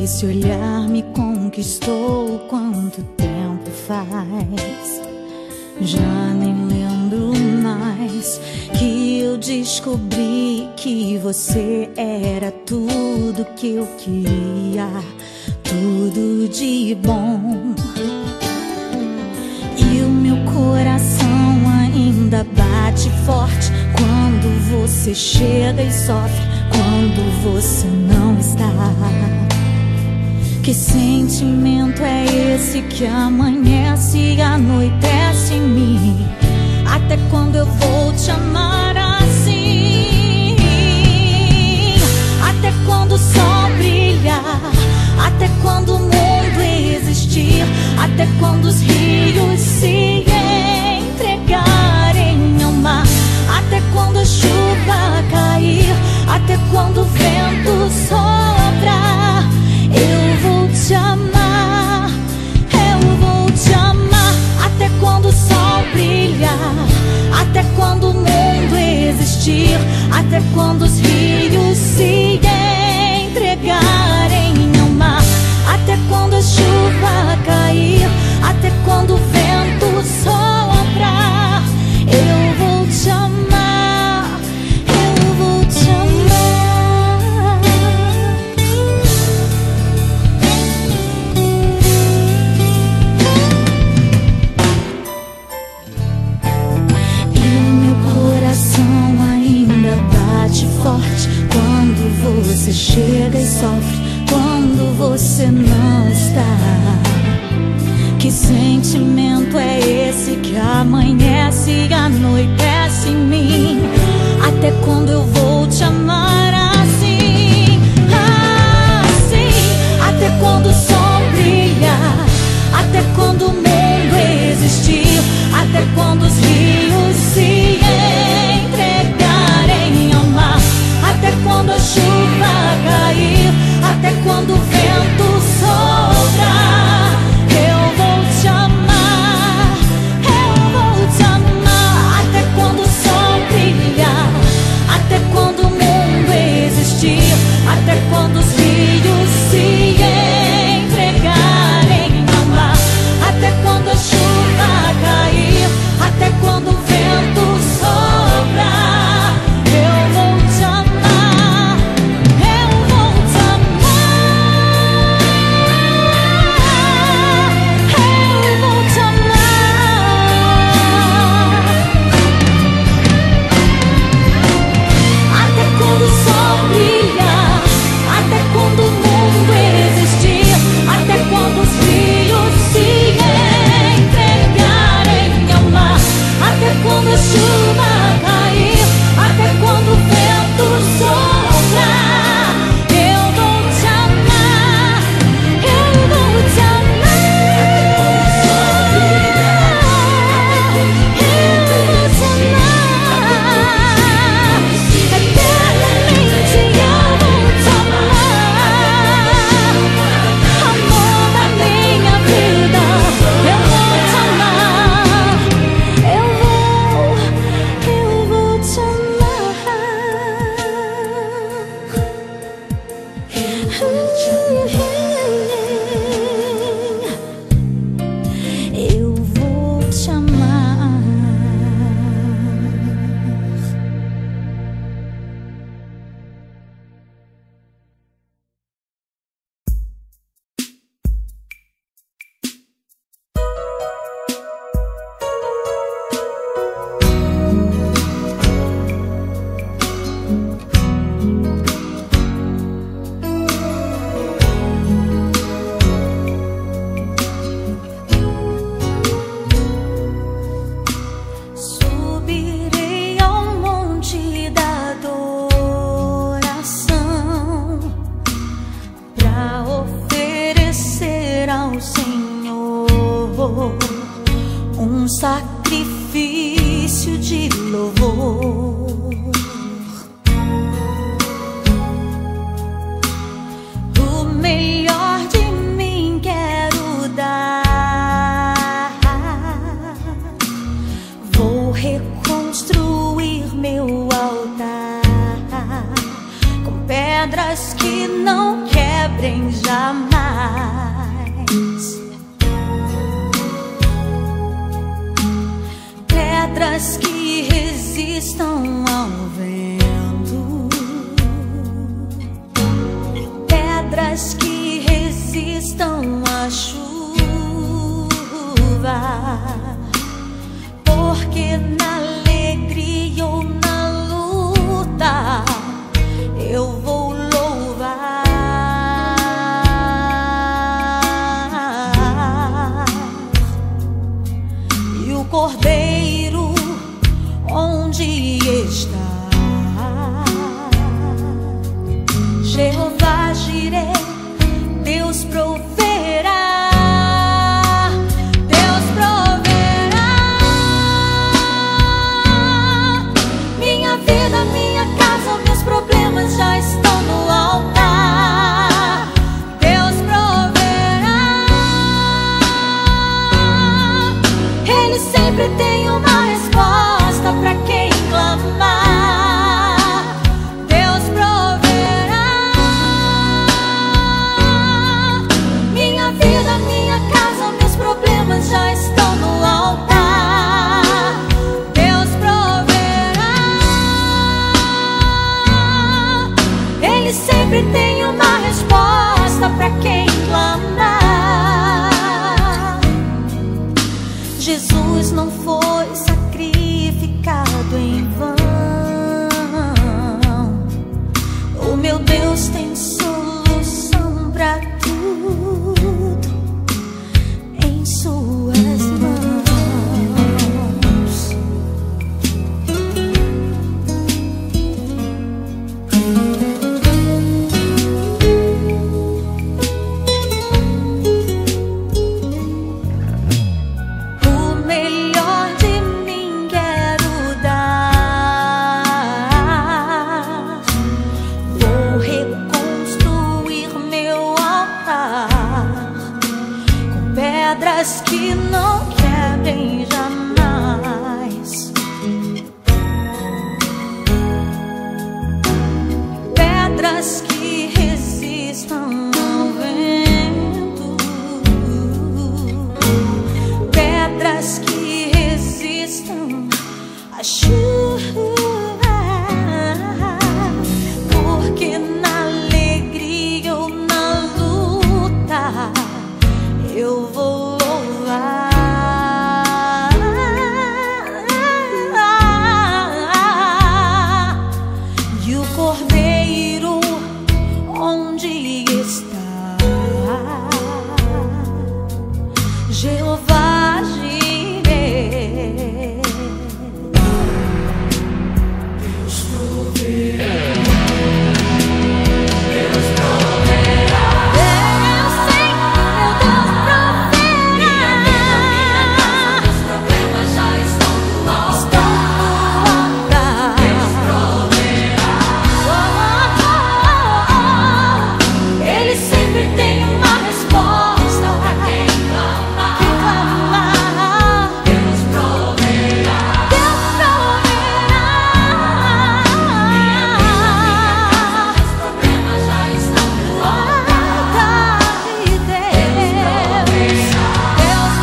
Esse olhar me conquistou, quanto tempo faz? Já nem lembro mais que eu descobri que você era tudo que eu queria, tudo de bom. E o meu coração ainda bate forte quando você chega e sofre, quando você não está. Que sentimento é esse que amanhece e anoitece em mim? Até quando eu vou te amar assim? Até quando o sol brilhar? Até quando o mundo existir? Até quando os rios se entregarem ao mar? Até quando a chuva cair? Até quando o vento soprar? Eu vou te amar, eu vou te amar. Até quando o sol brilhar? Até quando o mundo existir? Até quando os rios se entregarem ao mar? Até quando a chuva cair? Até quando o vento soprar? Eu vou te amar, eu vou te amar. E o meu coração ainda bate forte quando você chega e sofre, quando você não está. Que sentimento é esse que amanhece e anoitece em mim? Até quando eu vou te amar assim? Assim. Até quando o sol brilhar? Até quando o mundo existir? Até quando os rios se entregarem ao mar? Até quando a chuva cair? Até quando o vento soprar? Eu vou te amar, eu vou te amar. Até quando o sol brilhar? Até quando o mundo existir? Até quando os rios se entregarem ao mar? Até quando a chuva cair? Até quando o vento soprar? Eu vou te amar, eu vou te amar, eu vou te amar. Até quando o sol brilhar? Até quando o mundo existir? Até quando os rios se entregarem ao mar? Até quando a chuva cair? Até quando o vento soprar? Eu vou te amar, eu vou te amar. Eu vou te amar. Eternamente eu vou te amar. Amor da minha vida, eu vou te amar. Eu vou te amar. Eu vou te amar. Subirei ao monte da adoração pra oferecer ao Senhor um sacrifício de louvor. O melhor de mim quero dar. Vou reconstruir meu altar com pedras que não quebrem jamais. pedras que resistam ao vento, pedras que resistam à chuva, porque na alegria ou na luta eu vou louvar. E o Cordeiro onde está? Jeová Jireh, Deus proverá. Deus proverá. Minha vida, minha casa, meus problemas já estão no altar. Deus proverá. Ele sempre tem uma resposta para quem clamar. Deus proverá. Minha vida, minha casa, meus problemas já estão no altar. Deus proverá. Ele sempre tem uma resposta para quem clamar. Jesus não foi sacrificado em vão. O meu Deus tem solução para tudo em suas mãos. O melhor de mim quero dar. Vou reconstruir meu altar com pedras que não quebrem jamais, pedras que resistam ao vento, pedras que resistam à chuva, porque na alegria ou na luta eu vou louvar. E o Cordeiro onde está? Jeová Jireh. Deus proverá. Deus proverá. Deus sim, meu Deus proverá. Minha casa, meus problemas já estão no altar. Deus proverá. Ele sempre tem uma resposta para quem clamar. Deus proverá. Deus proverá. Minha vida, minha casa, meus problemas já estão no altar. Deus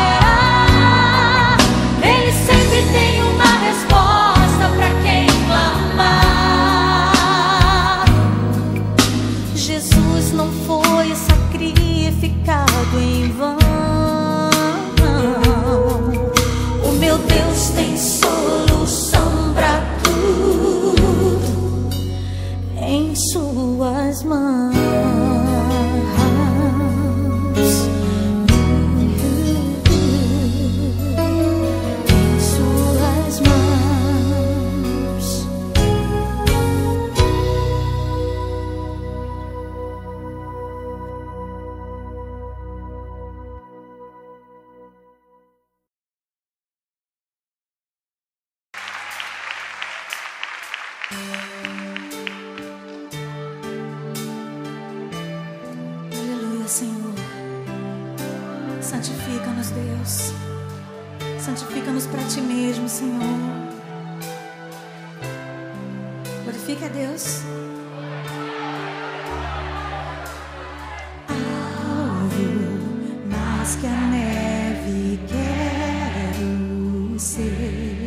proverá. Ele sempre tem uma resposta para quem clamar. Jesus não foi sacrificado em vão. O meu Deus tem solução para tudo em suas mãos. Em suas mãos. Aleluia, Senhor. Santifica-nos, Deus. Santifica-nos para Ti mesmo, Senhor. Glorifica a Deus. Alvo mais que a neve quero ser.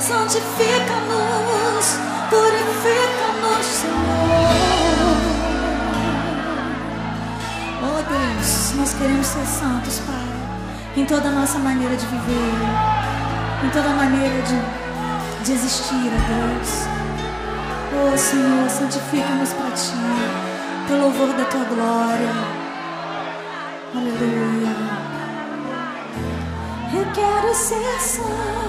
santifica-nos, purifica-nos, Senhor. Oh Deus, nós queremos ser santos, Pai, em toda a nossa maneira de viver, em toda a maneira de existir, ó Deus. Oh Senhor, santifica-nos para Ti, pelo louvor da Tua glória. Aleluia. Eu quero ser santo.